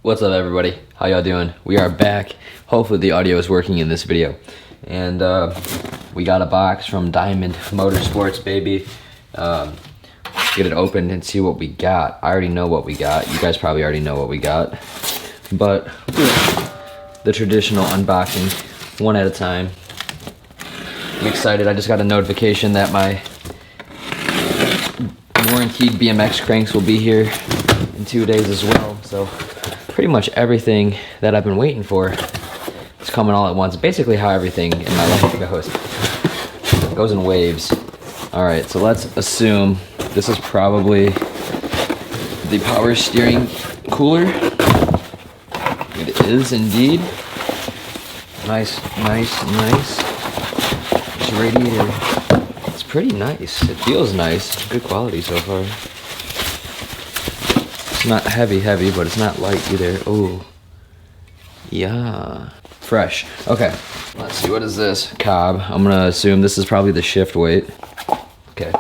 What's up, everybody? How y'all doing? We are back. Hopefully the audio is working in this video. And we got a box from Diamond Motorsports, baby. Let's get it opened and see what we got. I already know what we got. You guys probably already know what we got. But the traditional unboxing, one at a time. I'm excited. I just got a notification that my warranted BMX cranks will be here in 2 days as well. So pretty much everything that I've been waiting for is coming all at once. Basically how everything in my life goes. It goes in waves. All right, so let's assume this is probably the power steering cooler. It is indeed. Nice. This radiator, it's pretty nice. It feels nice. Good quality so far. It's not heavy, but it's not light either. Oh, yeah. Fresh. Okay, let's see, what is this? Cob. I'm gonna assume this is probably the shift weight. Okay.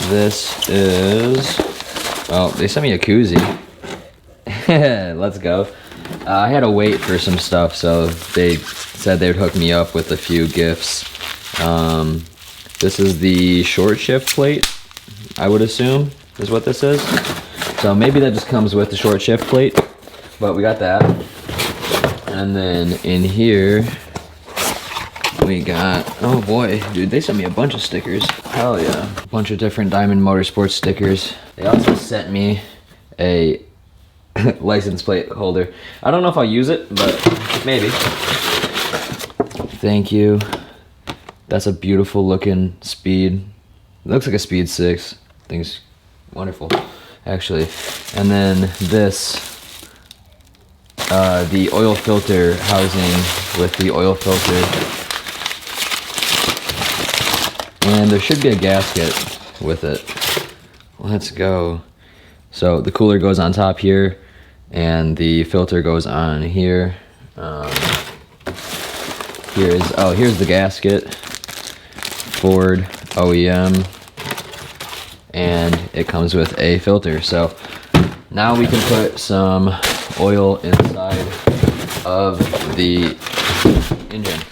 This is, oh, they sent me a koozie. Let's go. I had to wait for some stuff, so they said they would hook me up with a few gifts. This is the short shift plate, I would assume, is what this is. So maybe that just comes with the short shift plate, but we got that. And then in here, we got, oh boy, dude, they sent me a bunch of stickers. Hell yeah. A bunch of different Diamond Motorsports stickers. They also sent me a license plate holder. I don't know if I'll use it, but maybe. Thank you. That's a beautiful looking Speed. It looks like a Speed 6. Thing's wonderful, actually. And then this, the oil filter housing with the oil filter. And there should be a gasket with it. Let's go. So the cooler goes on top here, and the filter goes on here. Here's the gasket. Ford OEM, and it comes with a filter. So now we can put some oil inside of the engine.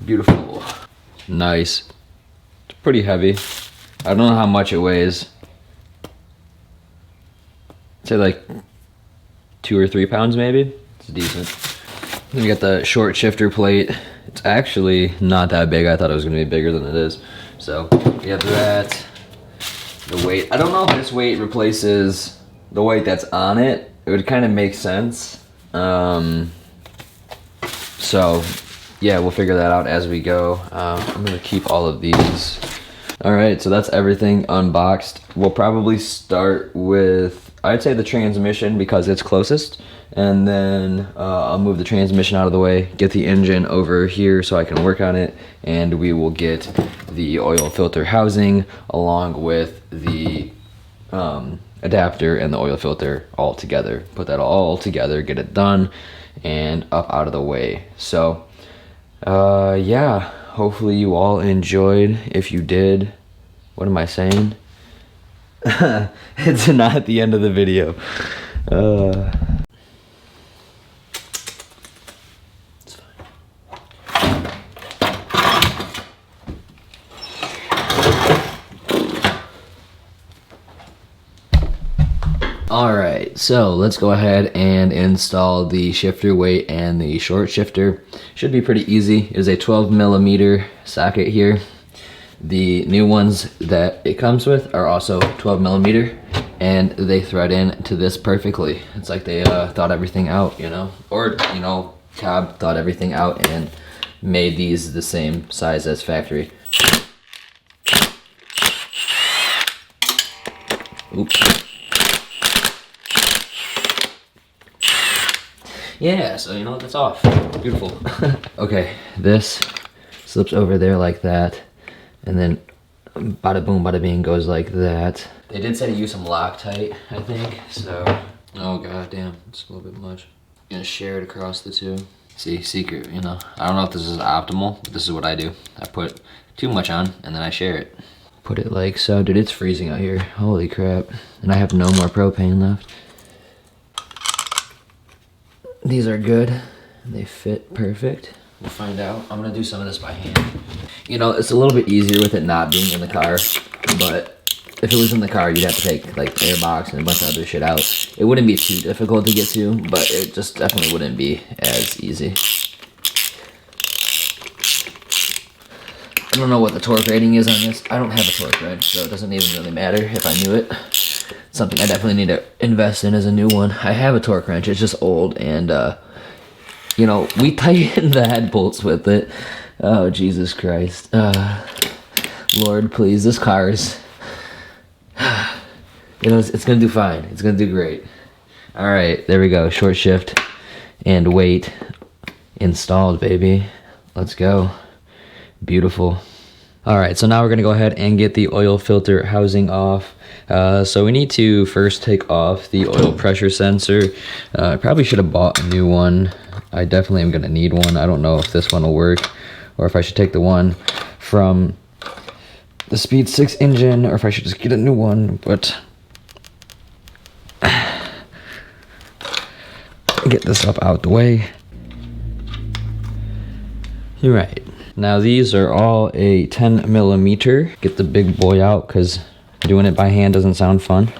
Beautiful. Nice. It's pretty heavy. I don't know how much it weighs. I'd say like 2 or 3 pounds maybe. It's decent. Then we got the short shifter plate. It's actually not that big. I thought it was gonna be bigger than it is. So we have that. The weight. I don't know if this weight replaces the weight that's on it. It would kind of make sense. So yeah, we'll figure that out as we go. I'm gonna keep all of these. All right, so that's everything unboxed. We'll probably start with, I'd say, the transmission because it's closest. And then I'll move the transmission out of the way, get the engine over here so I can work on it, and we will get the oil filter housing along with the adapter and the oil filter all together. Put that all together, get it done, and up out of the way. So yeah, hopefully you all enjoyed. If you did, what am I saying? It's not the end of the video. Alright, so let's go ahead and install the shifter weight and the short shifter. Should be pretty easy. It is a 12mm socket here. The new ones that it comes with are also 12mm, and they thread in to this perfectly. It's like they thought everything out, you know? Or, you know, Cobb thought everything out and made these the same size as factory. Oops. Yeah, so you know, that's off. Beautiful. Okay, this slips over there like that, and then bada boom, bada bing goes like that. They did say to use some Loctite, I think, so. Oh god damn, it's a little bit much. I'm gonna share it across the two. See, secret, you know. I don't know if this is optimal, but this is what I do. I put too much on, and then I share it. Put it like so. Dude, it's freezing out here. Holy crap. And I have no more propane left. these are good. They fit perfect. We'll find out. I'm gonna do some of this by hand. You know, it's a little bit easier with it not being in the car, but if it was in the car, you'd have to take like the airbox and a bunch of other shit out. It wouldn't be too difficult to get to, but it just definitely wouldn't be as easy. I don't know what the torque rating is on this. I don't have a torque wrench, so it doesn't even really matter if I knew it. Something I definitely need to invest in is a new one. I have a torque wrench, it's just old, and you know, we tightened the head bolts with it. Oh, Jesus Christ. Lord, please, this car is, you know, it's gonna do fine. It's gonna do great. All right, there we go. Short shift and weight installed, baby. Let's go. Beautiful. All right, so now we're gonna go ahead and get the oil filter housing off. So we need to first take off the oil pressure sensor. I probably should have bought a new one. I definitely am gonna need one. I don't know if this one will work or if I should take the one from the Speed6 engine or if I should just get a new one, but get this up out the way. You're right. Now these are all a 10 millimeter. Get the big boy out because doing it by hand doesn't sound fun.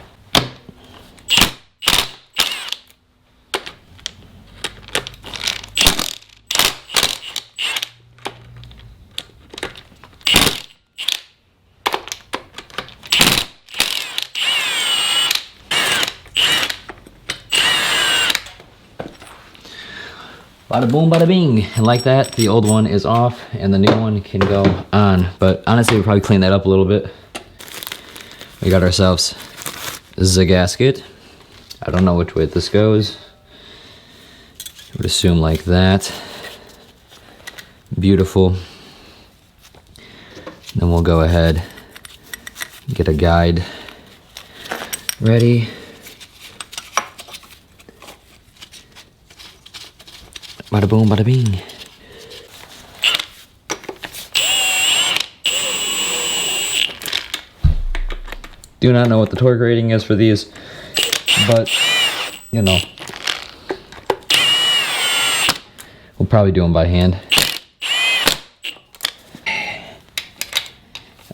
Bada boom, bada bing. And like that, the old one is off and the new one can go on. But honestly, we'll probably clean that up a little bit. We got ourselves the gasket. I don't know which way this goes. I would assume like that. Beautiful. Then we'll go ahead and get a guide ready. Bada boom, bada bing. Do not know what the torque rating is for these, but you know, we'll probably do them by hand.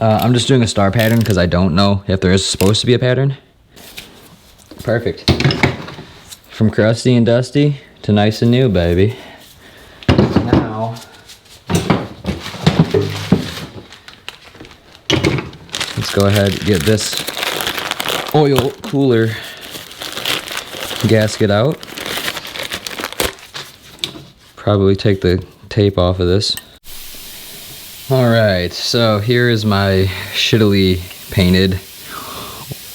I'm just doing a star pattern because I don't know if there is supposed to be a pattern. Perfect. From crusty and dusty to nice and new, baby. Now, let's go ahead and get this oil cooler gasket out. Probably take the tape off of this. Alright, so here is my shittily painted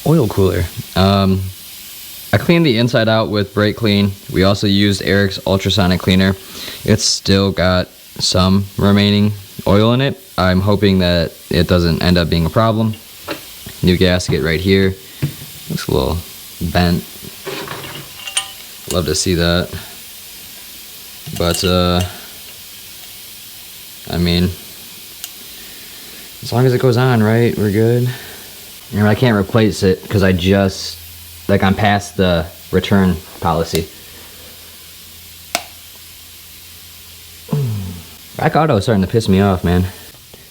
oil cooler. I cleaned the inside out with brake clean. We also used Eric's ultrasonic cleaner. It's still got some remaining oil in it. I'm hoping that it doesn't end up being a problem. New gasket right here. Looks a little bent. Love to see that. But I mean, as long as it goes on, right, we're good. And I can't replace it because I'm past the return policy. Rack Auto is starting to piss me off, man.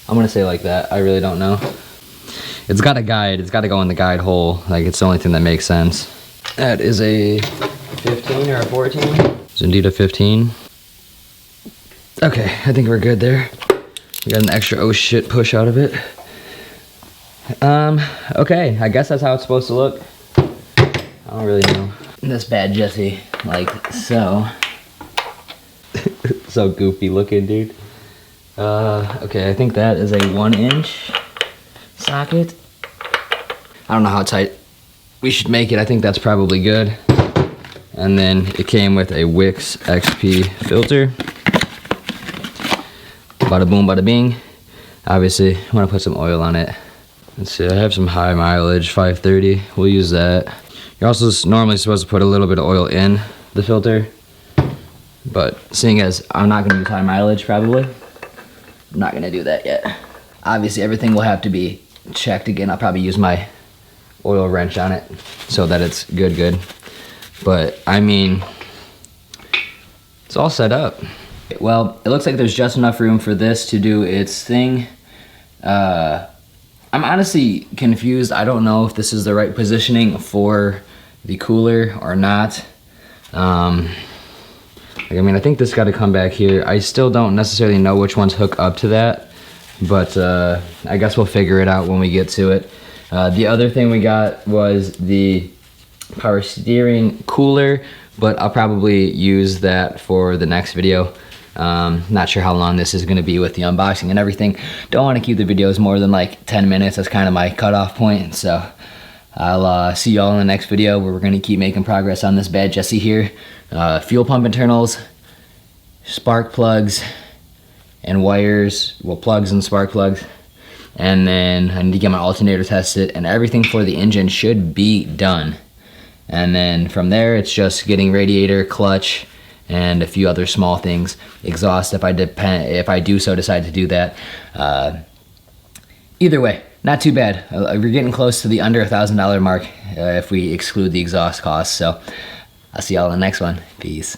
I'm gonna say like that. I really don't know. It's got a guide. It's got to go in the guide hole. Like, it's the only thing that makes sense. That is a 15 or a 14. It's indeed a 15. Okay, I think we're good there. We got an extra oh shit push out of it. Okay, I guess that's how it's supposed to look. I don't really know. This bad Jesse, like so. So goofy looking, dude. Okay, I think that is a 1-inch socket. I don't know how tight we should make it. I think that's probably good. And then it came with a Wix XP filter. Bada boom, bada bing. Obviously, I want to put some oil on it. Let's see, I have some high mileage, 530. We'll use that. You're also normally supposed to put a little bit of oil in the filter, but seeing as I'm not going to use high mileage probably, I'm not going to do that yet. Obviously everything will have to be checked again. I'll probably use my oil wrench on it so that it's good. But I mean, it's all set up. Well, it looks like there's just enough room for this to do its thing. I'm honestly confused. I don't know if this is the right positioning for the cooler or not. I mean, I think this got to come back here. I still don't necessarily know which ones hook up to that, but I guess we'll figure it out when we get to it. The other thing we got was the power steering cooler, but I'll probably use that for the next video. Not sure how long this is going to be with the unboxing and everything. Don't want to keep the videos more than like 10 minutes. That's kind of my cutoff point. So I'll see y'all in the next video where we're going to keep making progress on this bad Jesse here. Fuel pump internals, spark plugs, and wires. Well, plugs and spark plugs. And then I need to get my alternator tested, and everything for the engine should be done. And then from there, it's just getting radiator, clutch, and a few other small things. Exhaust, if I do so decide to do that. Either way, not too bad. We're getting close to the under $1,000 mark if we exclude the exhaust costs. So I'll see y'all in the next one. Peace.